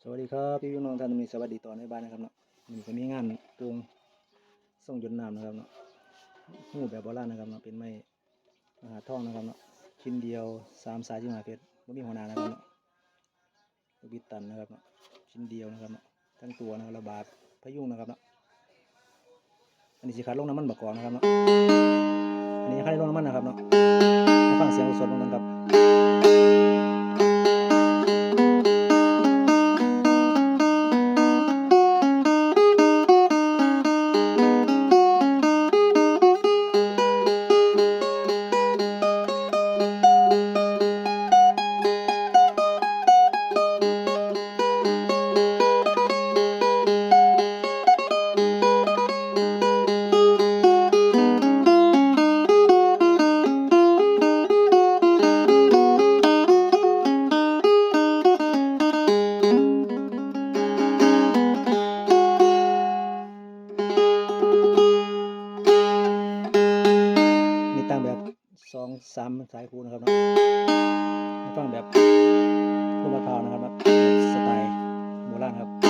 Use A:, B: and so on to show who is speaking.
A: สวัสดีครับพี่น้องท่านมีสวัสดีตอนในบ้านนะครับเนาะมันก็มีงานโป่งส่งหยดน้ำนะครับเนาะหูแบบโบราณนะครับเนาะเป็นไม้มหาทองนะครับเนาะชิ้นเดียว3 สาย15 เพชรไม่มีหัวหน้านะครับเนาะลูกบิดตันนะครับเนาะชิ้นเดียวนะครับเนาะทั้งตัวนะครับระบาดพยุงนะครับเนาะอันนี้สิขาดลงน้ำมันบะกอกนะครับเนาะอันนี้ขาดลงน้ำมันนะครับเนาะมาฟังเสียงสดๆกันครับตั้งแบบ2-3 สายคูนะครับเนาะฟังแบบลูกมะพร้าวนะครับแบบสไตล์โบราณครับ